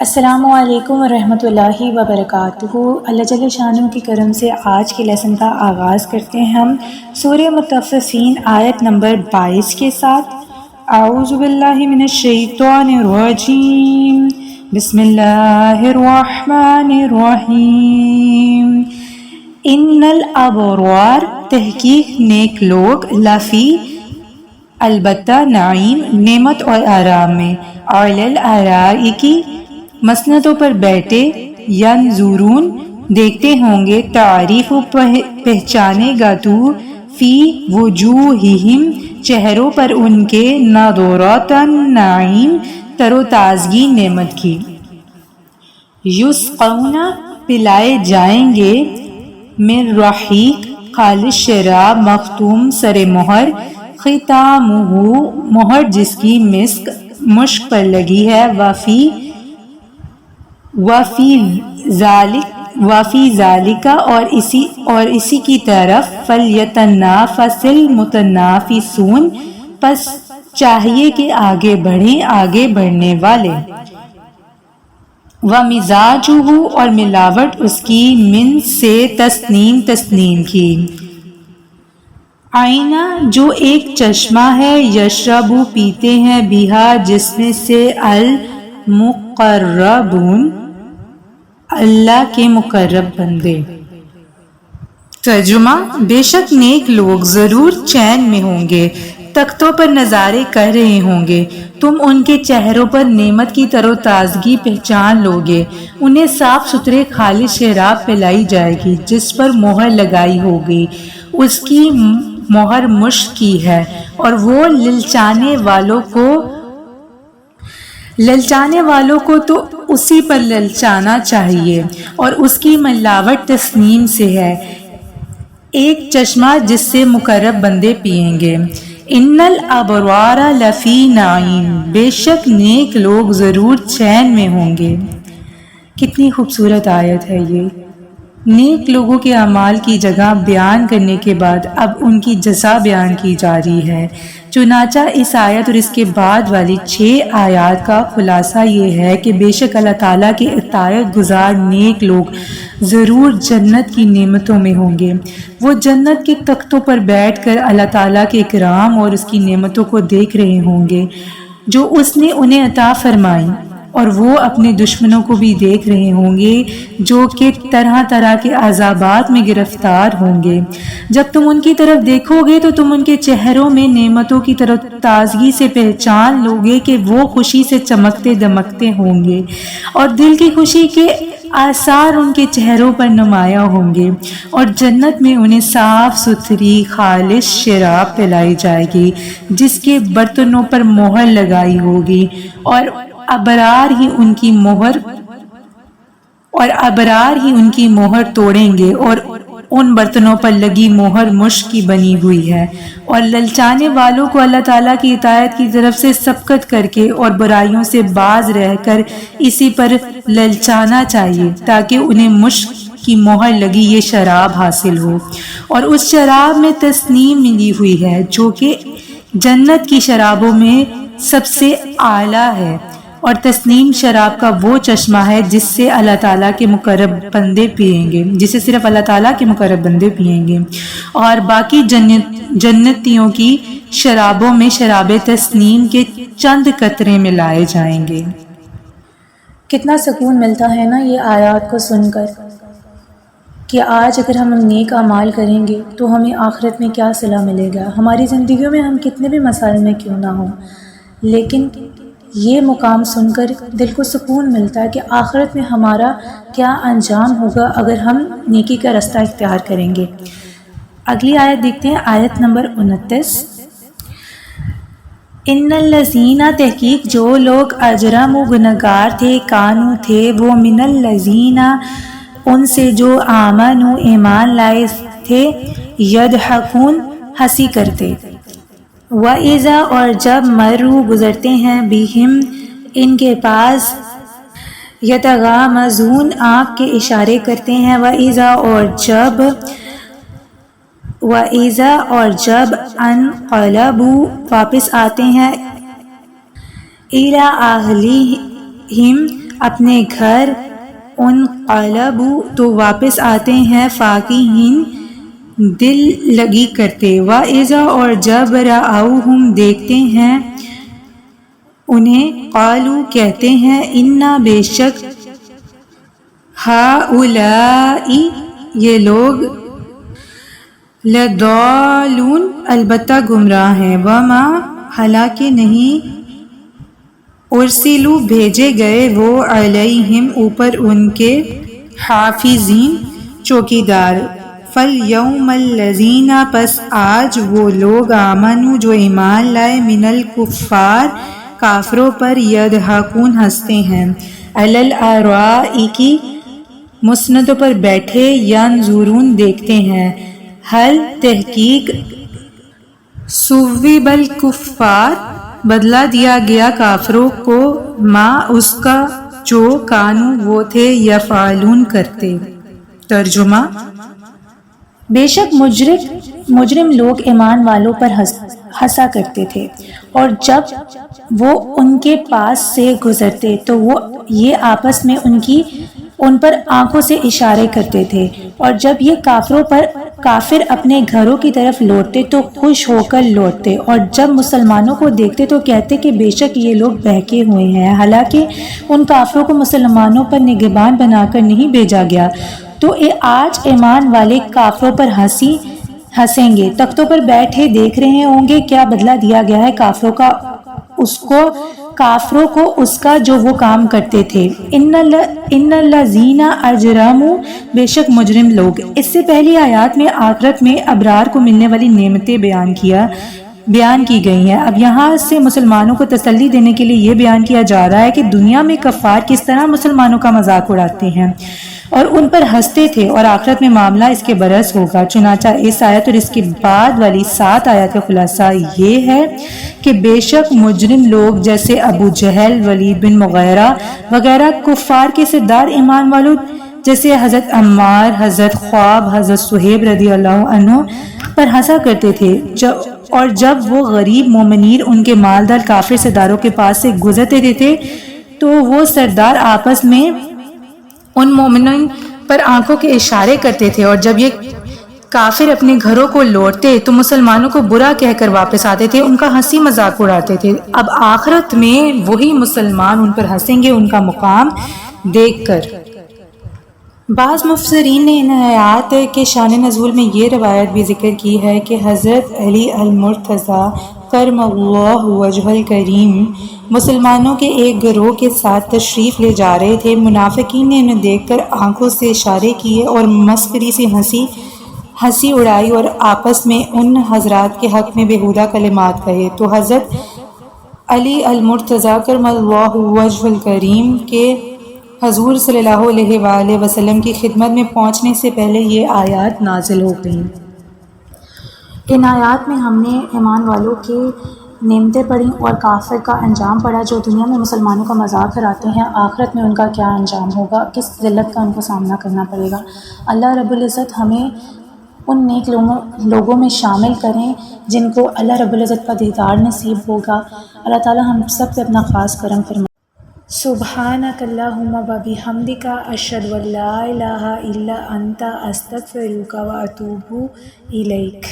السلام علیکم ورحمۃ اللہ وبرکاتہ۔ اللہ جل شانہ کے کرم سے آج کے لیسن کا آغاز کرتے ہیں ہم سورہ مطففین آیت نمبر 22 کے ساتھ۔ اعوذ باللہ من الشیطان الرجیم، بسم اللہ الرحمن الرحیم۔ ان الابرار، تحقیق نیک لوگ، لفی، البتہ، نعیم، نعمت اور آرام میں، علی الارائک، مسندوں پر بیٹھے، ینظرون، دیکھتے ہوں گے، تعریف، پہچانے گا تو، فی وجوہہم، چہروں پر ان کے، نضرۃ النعیم، تر و تازگی نعمت کی، یسقون، پلائے جائیں گے، من رحیق، خالص شراب، مختوم، سر مہر، ختامہ، مہر جس کی مسک، مشک پر لگی ہے، وفی ذالک، اور اسی کی طرف، فلیتنافس المتنافسون، پس چاہیے کہ آگے بڑھیں آگے بڑھنے والے، ومزاجہ، اور ملاوٹ اس کی، من سے، تسنیم کی، عینا، جو ایک چشمہ ہے، یشرب، پیتے ہیں، بہا، جس میں سے، المقربون، اللہ کے مقرب بندے۔ ترجمہ: بے شک نیک لوگ ضرور چین میں ہوں گے، تختوں پر نظارے کر رہے ہوں گے، تم ان کے چہروں پر نعمت کی تر و تازگی پہچان لوگے، انہیں صاف ستھرے خالص شراب پلائی جائے گی جس پر مہر لگائی ہوگی، اس کی مہر مشک کی ہے، اور وہ للچانے والوں کو تو اسی پر للچانا چاہیے، اور اس کی ملاوٹ تسنیم سے ہے، ایک چشمہ جس سے مقرب بندے پئیں گے۔ ان الابرار لفی نعیم، بے شک نیک لوگ ضرور چین میں ہوں گے۔ کتنی خوبصورت آیت ہے یہ۔ نیک لوگوں کے اعمال کی جگہ بیان کرنے کے بعد اب ان کی جزا بیان کی جا رہی ہے۔ چنانچہ اس آیت اور اس کے بعد والی 6 آیات کا خلاصہ یہ ہے کہ بے شک اللہ تعالیٰ کے اطاعت گزار نیک لوگ ضرور جنت کی نعمتوں میں ہوں گے۔ وہ جنت کے تختوں پر بیٹھ کر اللہ تعالیٰ کے اکرام اور اس کی نعمتوں کو دیکھ رہے ہوں گے جو اس نے انہیں عطا فرمائیں، اور وہ اپنے دشمنوں کو بھی دیکھ رہے ہوں گے جو کہ طرح طرح کے عذابات میں گرفتار ہوں گے۔ جب تم ان کی طرف دیکھو گے تو تم ان کے چہروں میں نعمتوں کی طرف تازگی سے پہچان لوگے کہ وہ خوشی سے چمکتے دمکتے ہوں گے، اور دل کی خوشی کے آثار ان کے چہروں پر نمایاں ہوں گے، اور جنت میں انہیں صاف ستھری خالص شراب پلائی جائے گی جس کے برتنوں پر مہر لگائی ہوگی، اور ابرار ہی ان کی مہر توڑیں گے، اور ان برتنوں پر لگی مہر مشک کی بنی ہوئی ہے۔ اور للچانے والوں کو اللہ تعالیٰ کی اطاعت کی طرف سے سبقت کر کے اور برائیوں سے باز رہ کر اسی پر للچانا چاہیے تاکہ انہیں مشک کی مہر لگی یہ شراب حاصل ہو، اور اس شراب میں تسنیم ملی ہوئی ہے جو کہ جنت کی شرابوں میں سب سے اعلیٰ ہے، اور تسنیم شراب کا وہ چشمہ ہے جس سے اللہ تعالیٰ کے مقرب بندے پئیں گے، جسے صرف اللہ تعالیٰ کے مقرب بندے پئیں گے، اور باقی جنتیوں کی شرابوں میں شراب تسنیم کے چند قطرے ملائے جائیں گے۔ کتنا سکون ملتا ہے نا یہ آیات کو سن کر، کہ آج اگر ہم نیک اعمال کریں گے تو ہمیں آخرت میں کیا صلہ ملے گا۔ ہماری زندگیوں میں ہم کتنے بھی مسائل میں کیوں نہ ہوں، لیکن یہ مقام سن کر دل کو سکون ملتا ہے کہ آخرت میں ہمارا کیا انجام ہوگا اگر ہم نیکی کا رستہ اختیار کریں گے۔ اگلی آیت دیکھتے ہیں، آیت نمبر 29۔ ان الذین، تحقیق جو لوگ، اجرموا، گنہگار تھے، کانوا، تھے وہ، من الذین، ان سے جو، آمنوا، ایمان لائے تھے، یضحکون، ہنسی کرتے، وَإِذَا، اور جب، مروا، گزرتے ہیں، بِهِمْ، ان کے پاس، یتغامزون، آنکھ کے اشارے کرتے ہیں، وَإِذَا، اور جب، انقلبوا، واپس آتے ہیں، إِلَىٰ أَهْلِهِمْ، اپنے گھر انقلبوا تو واپس آتے ہیں فاکہین دل لگی کرتے، وَإِذَا اور جب رَأَوْهُمْ دیکھتے ہیں انہیں قالوا کہتے ہیں اِنَّا بے شک ہؤلاء یہ لوگ لضالون البتہ گمراہ ہیں، وما حالانکہ نہیں ارسلوا بھیجے گئے وہ علیہم اوپر ان کے حافظین چوکیدار، فالیوم الذین پس آج وہ لوگ آمنوا جو ایمان لائے من الکفار کافروں پر یضحکون ہنستے ہیں، علی الارائک مسندوں پر بیٹھے، ینظرون دیکھتے ہیں، حل تحقیق ثوب الکفار بدلہ دیا گیا کافروں کو ما اس کا جو کانوا وہ تھے یفعلون کرتے۔ ترجمہ: بے شک مجرم لوگ ایمان والوں پر ہنسا کرتے تھے، اور جب وہ ان کے پاس سے گزرتے تو وہ یہ آپس میں ان پر آنکھوں سے اشارے کرتے تھے، اور جب یہ کافر اپنے گھروں کی طرف لوٹتے تو خوش ہو کر لوٹتے، اور جب مسلمانوں کو دیکھتے تو کہتے کہ بے شک یہ لوگ بہکے ہوئے ہیں، حالانکہ ان کافروں کو مسلمانوں پر نگہبان بنا کر نہیں بھیجا گیا۔ تو آج ایمان والے کافروں پر ہنسیں گے، تختوں پر بیٹھے دیکھ رہے ہوں گے کیا بدلہ دیا گیا ہے کافروں کو اس کا جو وہ کام کرتے تھے۔ ان الذین اجرموا بے شک مجرم لوگ۔ اس سے پہلی آیات میں آخرت میں ابرار کو ملنے والی نعمتیں بیان کی گئی ہیں۔ اب یہاں سے مسلمانوں کو تسلی دینے کے لیے یہ بیان کیا جا رہا ہے کہ دنیا میں کفار کس طرح مسلمانوں کا مذاق اڑاتے ہیں اور ان پر ہنستے تھے، اور آخرت میں معاملہ اس کے برعکس ہوگا۔ چنانچہ اس آیت اور اس کے بعد والی 7 آیات کا خلاصہ یہ ہے کہ بے شک مجرم لوگ جیسے ابو جہل، ولید بن مغیرہ وغیرہ کفار کے سردار ایمان والوں جیسے حضرت عمار، حضرت خواب، حضرت صہیب رضی اللہ عنہ پر ہنسا کرتے تھے، اور جب وہ غریب مومنین ان کے مالدار کافر سرداروں کے پاس سے گزرتے تھے تو وہ سردار آپس میں ان مومنین پر آنکھوں کے اشارے کرتے تھے، اور جب یہ کافر اپنے گھروں کو لوٹتے تو مسلمانوں کو برا کہہ کر واپس آتے تھے، ان کا ہنسی مذاق اڑاتے تھے۔ اب آخرت میں وہی مسلمان ان پر ہنسیں گے ان کا مقام دیکھ کر۔ بعض مفسرین نے ان آیات کے شان نزول میں یہ روایت بھی ذکر کی ہے کہ حضرت علی المرتضیٰ کرم اللہ وجہہ الکریم مسلمانوں کے ایک گروہ کے ساتھ تشریف لے جا رہے تھے، منافقین نے انہیں دیکھ کر آنکھوں سے اشارے کیے اور مسخری سے ہنسی اڑائی اور آپس میں ان حضرات کے حق میں بیہودہ کلمات کہے، تو حضرت علی المرتضیٰ کرم اللہ وجہہ الکریم کے حضور صلی اللہ علیہ وآلہ وسلم کی خدمت میں پہنچنے سے پہلے یہ آیات نازل ہو گئیں۔ ان آیات میں ہم نے ایمان والوں کی نعمتیں پڑھی اور کافر کا انجام پڑھا جو دنیا میں مسلمانوں کا مذاق اڑاتے ہیں، آخرت میں ان کا کیا انجام ہوگا، کس ذلت کا ان کو سامنا کرنا پڑے گا۔ اللہ رب العزت ہمیں ان نیک لوگوں میں شامل کریں جن کو اللہ رب العزت کا دیدار نصیب ہوگا۔ اللہ تعالی ہم سب پہ اپنا خاص کرم فرمائے۔ سبحانک اللہم وبحمدک اشہد ان لا الہ الا انت استغفرک واتوب الیک۔